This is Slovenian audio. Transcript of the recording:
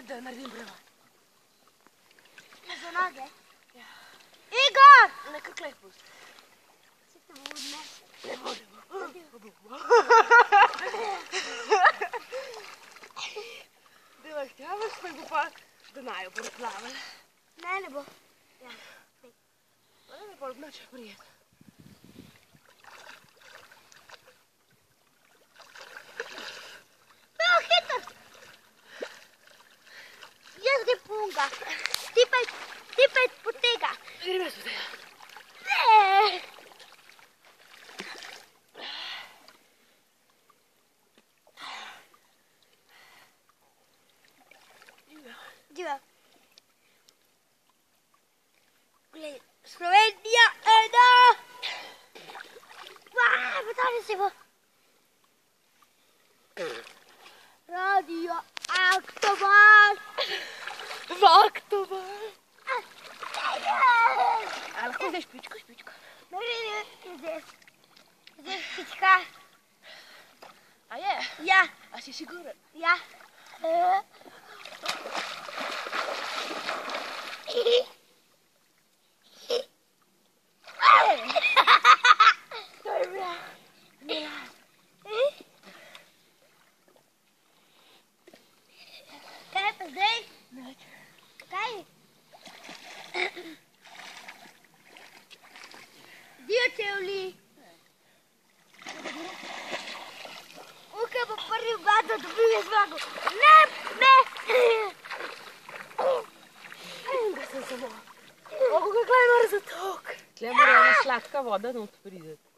da naredim prevod. Za noge? Ja. Igor! Nekaj klej pusti. Se te bo odnesel. Ne bo, ne bo. Delaj htjavaš, pa bo pa denaju preplaval. Ne bo. Ja. Pa ne bi pa noče prijet. Evo, hitro! Jaz gre punga. Ti pa po tega. Grem jaz po tega. Ne! Diva. Glej, Slovenija, ena! Potali se bo. Radio Aktoval. Vaktoval. A lahko zdaj špičko? No, zdaj špička. A je? Ja. A si siguren? Ja. To je bila. Kaj pa zdaj? Nič. Kaj? Dio čevli. Uke bo prvi bada dobil je zmago. Ne! Da sem samo. Kako kaj mora za tok? Tle mora ena sladka voda not prideti.